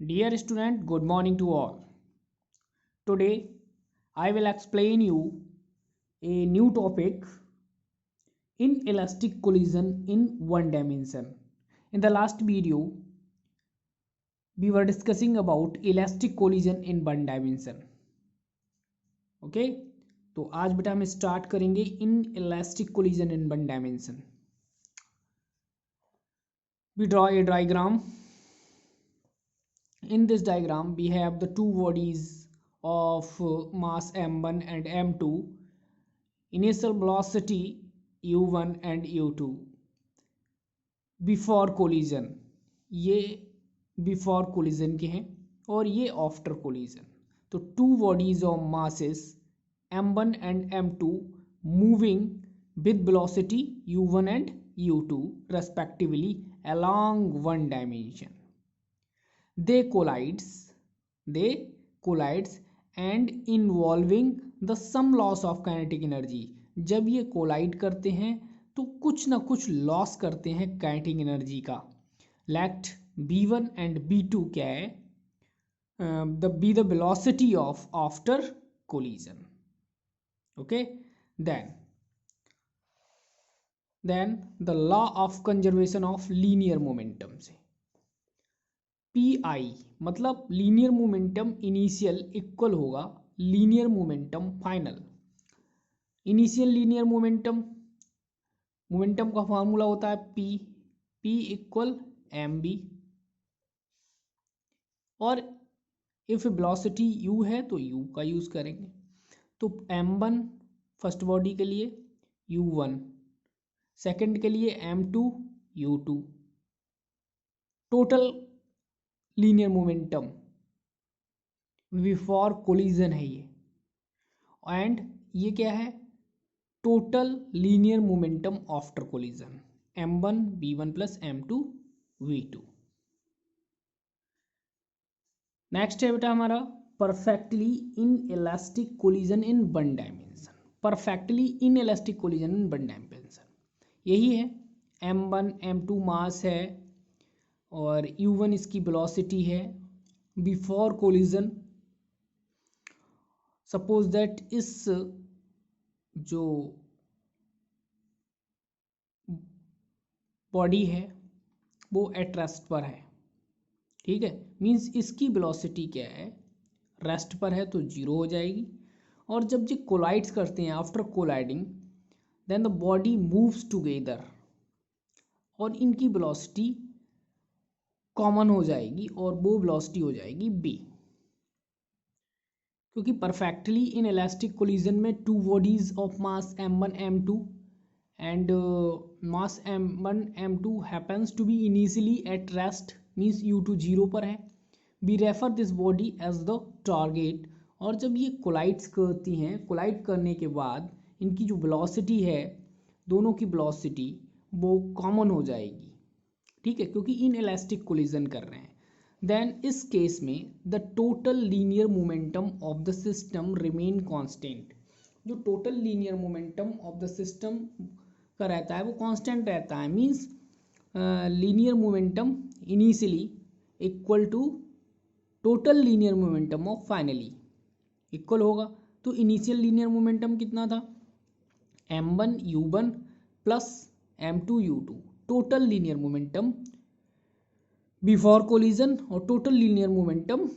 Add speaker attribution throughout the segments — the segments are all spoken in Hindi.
Speaker 1: Dear student, good morning to all. Today I will explain you a new topic, inelastic collision in one dimension. In the last video we were discussing about elastic collision in one dimension. Okay, तो आज बेटा हम स्टार्ट करेंगे inelastic collision in one dimension. We draw a diagram. In this diagram we have the two bodies of mass m1 and m2, initial velocity u1 and u2 before collision. ये before collision के हैं और ये after collision. तो two bodies of masses m1 and m2 moving with velocity u1 and u2 respectively along one dimension. They collides and involving the some loss of kinetic energy. जब ये कोलाइड करते हैं तो कुछ ना कुछ लॉस करते हैं काइनेटिक एनर्जी का. लेट b1 एंड b2 क्या है, the velocity of after collision. Okay, then the law of conservation of linear momentum से पी मतलब लीनियर मोमेंटम इनिशियल इक्वल होगा linear momentum final. Initial linear momentum का फॉर्मूला होता है पी इक्वल एम बी, और इफ वेलोसिटी u है तो u का यूज करेंगे. तो m1 फर्स्ट बॉडी के लिए u1, सेकंड के लिए m2 u2. Total linear momentum before collision है ये, एंड ये क्या है, total linear momentum after collision m1 v1 plus m2 v2. Next है बेटा हमारा perfectly inelastic collision in one dimension. Perfectly inelastic collision in one dimension यही है. m1 m2 मास है और u1 इसकी वेलोसिटी है. बिफोर कोलिजन सपोज दैट इस जो बॉडी है वो एट रेस्ट पर है, ठीक है, मीन्स इसकी वेलोसिटी क्या है, रेस्ट पर है तो जीरो हो जाएगी. और जब ये कोलाइड्स करते हैं after colliding then the body moves together और इनकी वेलोसिटी कॉमन हो जाएगी और वो वेलोसिटी हो जाएगी b. क्योंकि परफेक्टली इन इलास्टिक कोलिजन में two bodies of mass m1 m2 and mass m1 m2 happens to be initially at rest, means u2 zero पर है. We refer this body as the target. और जब ये कोलाइड्स करती हैं, कोलाइड करने के बाद इनकी जो वेलोसिटी है, दोनों की वेलोसिटी वो कॉमन हो जाएगी, ठीक है, क्योंकि इन इलास्टिक कोलिजन कर रहे हैं. देन इस केस में the total linear momentum of the system remain constant. जो total linear momentum of the system का रहता है वो कांस्टेंट रहता है. Means linear momentum initially equal to total linear momentum of finally equal होगा. तो इनिशियल लीनियर मोमेंटम कितना था, m1 u1 plus m2 u2. Total linear momentum before collision और total linear momentum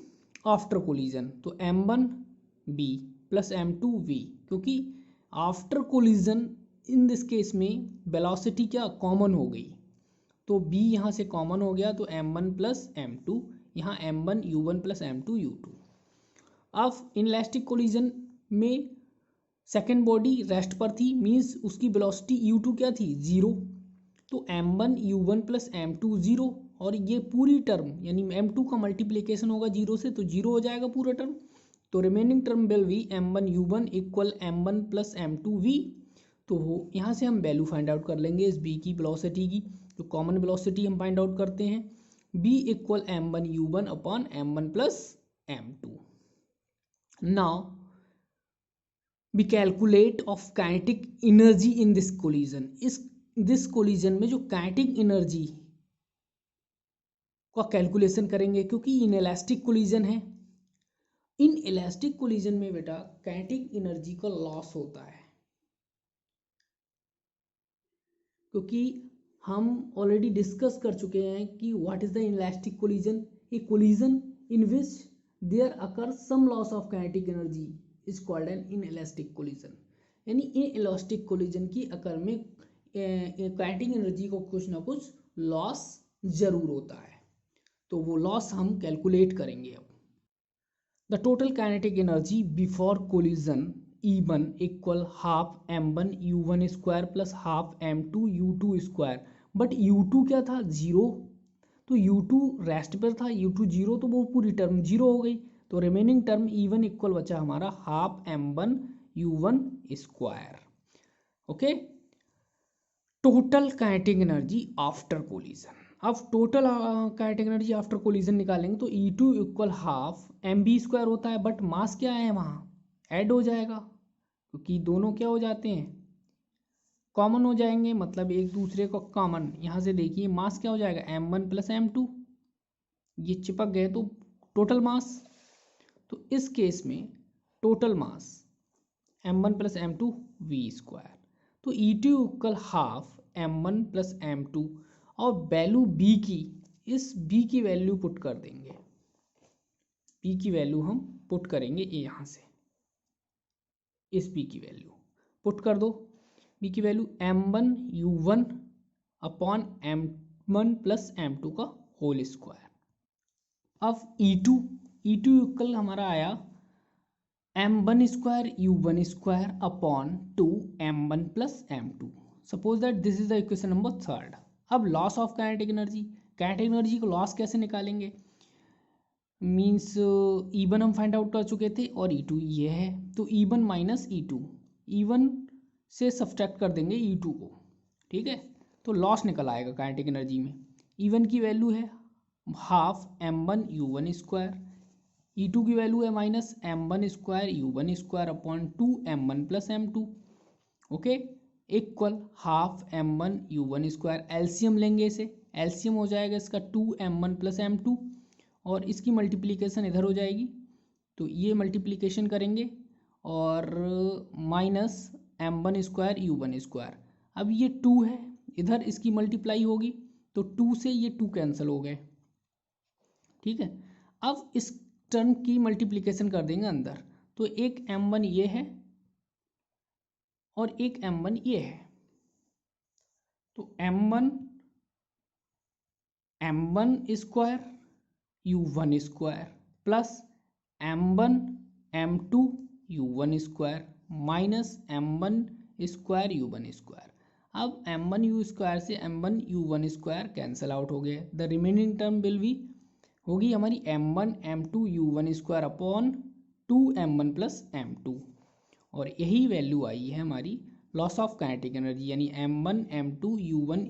Speaker 1: after collision. तो m1 b plus m2 v, क्योंकि after collision in this case में वेलोसिटी क्या कॉमन हो गई, तो b यहाँ से कॉमन हो गया तो m1 प्लस m2, यहाँ m1 u1 plus m2 u2. अब इनइलास्टिक कोलिजन में सेकेंड बॉडी रेस्ट पर थी, मीन्स उसकी वेलोसिटी u2 क्या थी, जीरो. तो m1 u1 plus m2 zero, और ये पूरी टर्म यानी m2 का मल्टीप्लिकेशन होगा जीरो से तो जीरो हो जाएगा पूरा टर्म. तो remaining term will be m1 u1 equal m1 plus m2 v. तो यहाँ से हम वैल्यू फाइंड आउट कर लेंगे इस b की वेलोसिटी की, जो कॉमन वेलोसिटी हम फाइंड आउट करते हैं, b equal m1 u1 upon m1 plus m2. Now we calculate of kinetic energy in this collision. इस दिस कोलिजन में जो काइनेटिक एनर्जी का कैलकुलेशन करेंगे, क्योंकि इनएलास्टिक कोलिजन है। इन इलास्टिक कोलिजन में बेटा काइनेटिक एनर्जी का लॉस होता है, क्योंकि हम ऑलरेडी डिस्कस कर चुके हैं कि what is the elastic collision. A collision in which there occur some loss of kinetic energy is called an inelastic collision. यानी इनएलास्टिक कोलिजन की अकर में काइनेटिक एनर्जी को कुछ ना कुछ लॉस जरूर होता है, तो वो लॉस हम कैलकुलेट करेंगे अब। The total kinetic energy before collision E1 equal half m1 u1 square plus half m2 u2 square. But u2 क्या था, जीरो, तो u2 रेस्ट पर था, u2 जीरो, तो वो पूरी टर्म जीरो हो गई। तो रिमेनिंग टर्म E1 इक्वल बचा हमारा half m1 u1 square. Okay, total kinetic energy after collision. अब total kinetic energy after collision निकालेंगे तो E2 equal half mb square होता है, बट मास क्या है वहाँ ऐड हो जाएगा, क्योंकि दोनों क्या हो जाते हैं, कॉमन हो जाएंगे, मतलब एक दूसरे को कॉमन। यहाँ से देखिए मास क्या हो जाएगा m1 प्लस m2, ये चिपक गए तो टोटल मास। तो इस केस में total mass m1 plus m2 v square. तो E2 equal half m1 plus m2, और वैल्यू b की, इस b की वैल्यू पुट कर देंगे, b की वैल्यू हम पुट करेंगे यहाँ से, इस b की वैल्यू पुट कर दो। b की value m1 u1 upon m1 plus m2 का होल स्क्वायर। अब E2 इक्वल हमारा आया m1 square u1 square upon 2 m1 plus m2। Suppose that this is the equation number third. अब loss of kinetic energy, kinetic energy को लॉस कैसे निकालेंगे, मीन्स E1 हम फाइंड आउट कर चुके थे और E2 ये है, तो E1 माइनस E2, E1 से सब्सट्रैक्ट कर देंगे E2 को, ठीक है, तो लॉस निकल आएगा काइनेटिक एनर्जी में। E1 की वैल्यू है half m1 u1 square, E2 की वैल्यू है minus m1 square u1 square upon 2 m1 plus m2। Okay, equal half m1 u1 square, LCM लेंगे इसे, एलसीएम हो जाएगा इसका 2 m1 प्लस m2, और इसकी मल्टीप्लिकेशन इधर हो जाएगी, तो ये मल्टीप्लिकेशन करेंगे और minus m1 square u1 square. अब ये 2 है, इधर इसकी मल्टीप्लाई होगी, तो 2 से ये 2 कैंसिल हो गए, ठीक है। अब इस टर्म की मल्टीप्लिकेशन कर देंगे अंदर, तो एक m1 ये है और एक m1 ये है, तो m1 square u1 square plus m1 m2 u1 square minus m1 square u1 square. अब m1 u स्क्वायर से m1 u1 square cancel out हो गए, the remaining term will be होगी हमारी m1 m2 u1 square upon 2 m1 plus m2, और यही वैल्यू आई है हमारी लॉस ऑफ काइनेटिक एनर्जी, यानी m1 m2 u1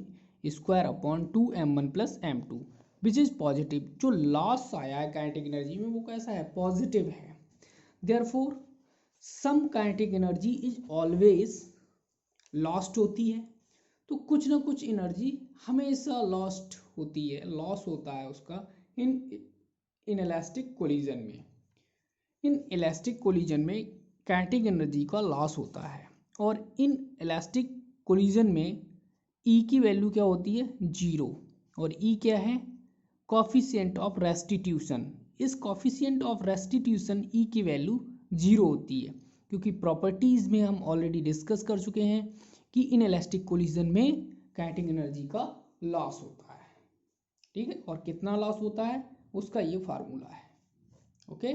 Speaker 1: square upon 2 m1 plus m2 which is positive. जो लॉस आया है काइनेटिक एनर्जी में वो कैसा है, पॉजिटिव है। Therefore some kinetic energy is always lost होती है, तो कुछ ना कुछ एनर्जी हमेशा लॉस्ट होती है, लॉस होता है उसका इन इलास्टिक कोलिजन में। इन इलास्टिक कोलिजन में काइनेटिक एनर्जी का लॉस होता है, और इन इलास्टिक कोलिजन में E की वैल्यू क्या होती है, जीरो, और E क्या है, कॉफिशिएंट ऑफ रेस्टिट्यूशन। इस कॉफिशिएंट ऑफ रेस्टिट्यूशन E की वैल्यू जीरो होती है, क्योंकि प्रॉपर्टीज में हम ऑलरेडी डिस्कस कर चुके हैं कि इन इलास्टिक कोलिजन में काइनेटिक एनर्जी का लॉस होता है, ठीक है, और कितना लॉस होता है उसका ये फार्मूला है। ओके।